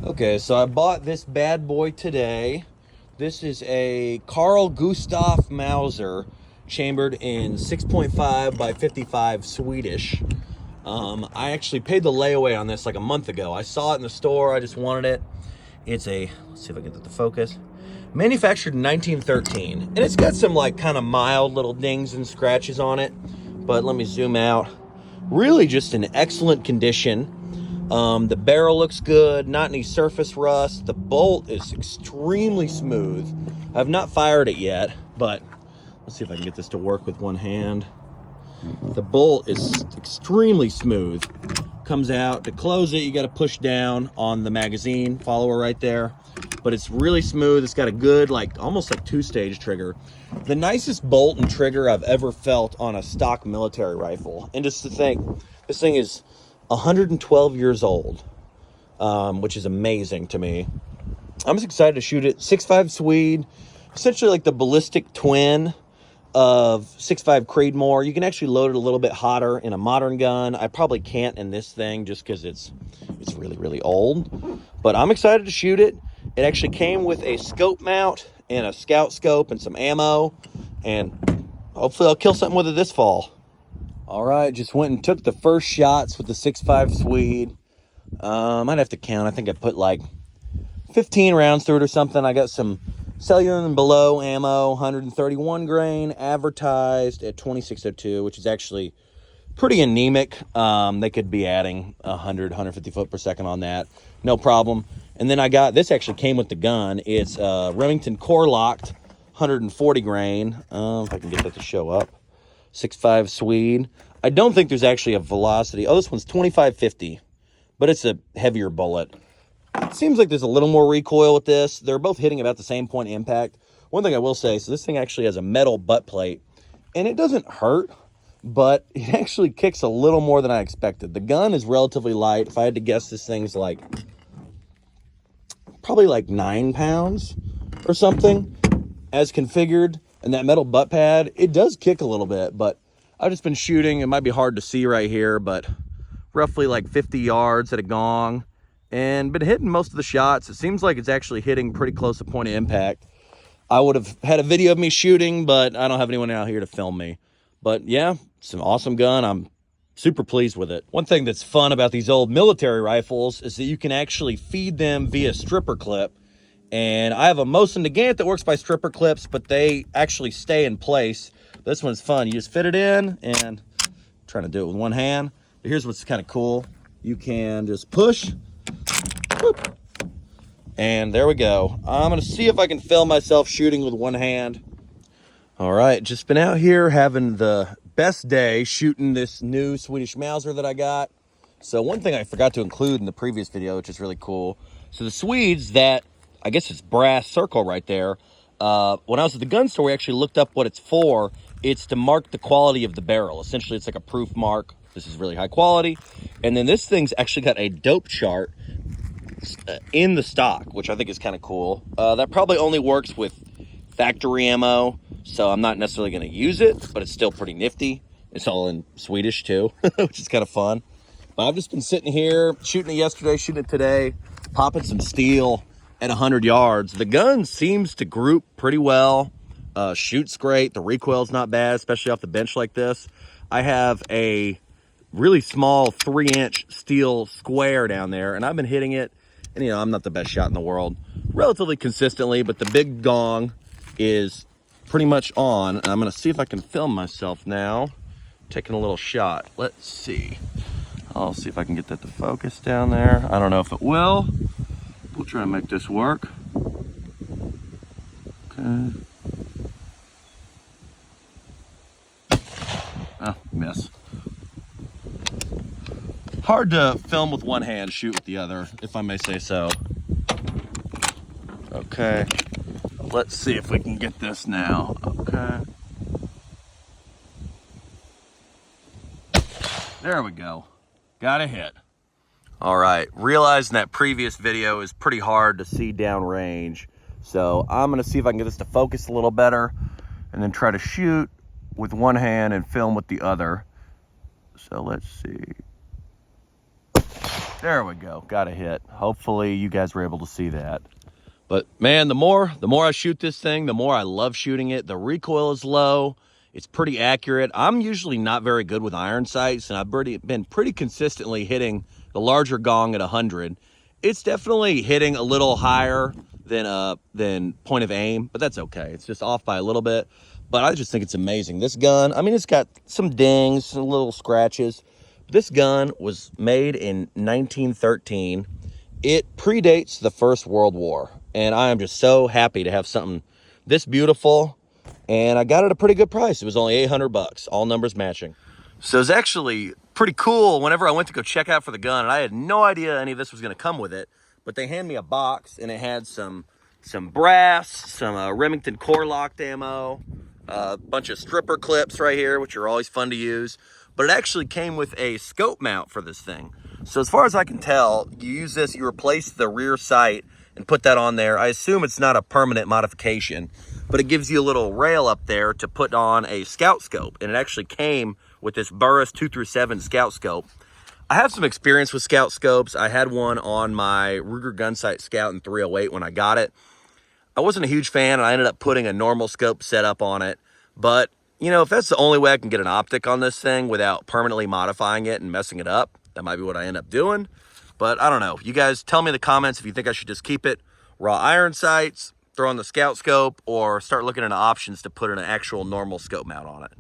Okay, so I bought this bad boy today. This is a Carl Gustav Mauser, chambered in 6.5 by 55 Swedish. I actually paid the layaway on this like a month ago. I saw it in the store. I just wanted it. It's a, let's see if I can get the focus. Manufactured in 1913. And it's got some like kind of mild little dings and scratches on it. But let me zoom out. Really just in excellent condition. The barrel looks good, not any surface rust. The bolt is extremely smooth. I've not fired it yet, but let's see if I can get this to work with one hand. The bolt is extremely smooth. Comes out, to close it, you got to push down on the magazine follower right there. But it's really smooth. It's got a good, like, almost like two-stage trigger. The nicest bolt and trigger I've ever felt on a stock military rifle. And just to think, this thing is 112 years old, which is amazing to me. I'm just excited to shoot it. 6.5 Swede, essentially like the ballistic twin of 6.5 Creedmoor. You can actually load it a little bit hotter in a modern gun. I probably can't in this thing just because it's really, really old. But I'm excited to shoot it. It actually came with a scope mount and a scout scope and some ammo. And hopefully I'll kill something with it this fall. All right, just went and took the first shots with the 6.5 Swede. I'd have to count. I think I put like 15 rounds through it or something. I got some cellular and below ammo, 131 grain, advertised at 2602, which is actually pretty anemic. They could be adding 150 foot per second on that. No problem. And then I got, this actually came with the gun. It's Remington core locked, 140 grain. If I can get that to show up. 6.5 Swede. I don't think there's actually a velocity. Oh, this one's 2550, but it's a heavier bullet. It seems like there's a little more recoil with this. They're both hitting about the same point of impact. One thing I will say, so this thing actually has a metal butt plate, and it doesn't hurt, but it actually kicks a little more than I expected. The gun is relatively light. If I had to guess, this thing's like probably like 9 pounds or something as configured. And that metal butt pad, it does kick a little bit, but I've just been shooting. It might be hard to see right here, but roughly like 50 yards at a gong and been hitting most of the shots. It seems like it's actually hitting pretty close to point of impact. I would have had a video of me shooting, but I don't have anyone out here to film me. But yeah, it's an awesome gun. I'm super pleased with it. One thing that's fun about these old military rifles is that you can actually feed them via stripper clip. And I have a Mosin Nagant that works by stripper clips, but they actually stay in place. This one's fun. You just fit it in, and I'm trying to do it with one hand. But here's what's kind of cool. You can just push, whoop, and there we go. I'm gonna see if I can film myself shooting with one hand. All right, just been out here having the best day shooting this new Swedish Mauser that I got. So one thing I forgot to include in the previous video, which is really cool. So the Swedes, that, I guess it's brass circle right there. When I was at the gun store, we actually looked up what it's for. It's to mark the quality of the barrel. Essentially, it's like a proof mark. This is really high quality. And then this thing's actually got a dope chart in the stock, which I think is kind of cool. That probably only works with factory ammo, so I'm not necessarily going to use it, but it's still pretty nifty. It's all in Swedish too, which is kind of fun. But I've just been sitting here, shooting it yesterday, shooting it today, popping some steel at 100 yards. The gun seems to group pretty well. Shoots great. The recoil's not bad, especially off the bench like this. I have a really small 3-inch steel square down there, and I've been hitting it. And, you know, I'm not the best shot in the world, relatively consistently, but the big gong is pretty much on. And I'm going to see if I can film myself now, taking a little shot. Let's see. I'll see if I can get that to focus down there. I don't know if it will. We'll try to make this work. Okay. Oh, miss. Hard to film with one hand, shoot with the other, if I may say so. Okay. Let's see if we can get this now. Okay. There we go. Got a hit. All right, realizing that previous video is pretty hard to see downrange. So I'm gonna see if I can get this to focus a little better and then try to shoot with one hand and film with the other. So let's see. There we go. Got a hit. Hopefully you guys were able to see that. But man, the more I shoot this thing, the more I love shooting it. The recoil is low. It's pretty accurate. I'm usually not very good with iron sights, and I've been pretty consistently hitting the larger gong at 100. It's definitely hitting a little higher than point of aim, but that's okay. It's just off by a little bit. But I just think it's amazing. This gun, I mean, it's got some dings, some little scratches. This gun was made in 1913. It predates the First World War, and I am just so happy to have something this beautiful, and I got it at a pretty good price. It was only 800 bucks, all numbers matching. So it's actually pretty cool whenever I went to go check out for the gun, and I had no idea any of this was going to come with it, but they hand me a box, and it had some brass, some Remington core locked ammo, a bunch of stripper clips right here, which are always fun to use, but it actually came with a scope mount for this thing. So as far as I can tell, you use this, you replace the rear sight and put that on there. I assume it's not a permanent modification, but it gives you a little rail up there to put on a scout scope. And it actually came with this Burris 2-7 scout scope. I have some experience with scout scopes. I had one on my Ruger Gunsight Scout in 308 when I got it. I wasn't a huge fan, and I ended up putting a normal scope setup on it. But, you know, if that's the only way I can get an optic on this thing without permanently modifying it and messing it up, that might be what I end up doing. But I don't know. You guys tell me in the comments if you think I should just keep it raw iron sights, throw on the scout scope, or start looking into options to put an actual normal scope mount on it.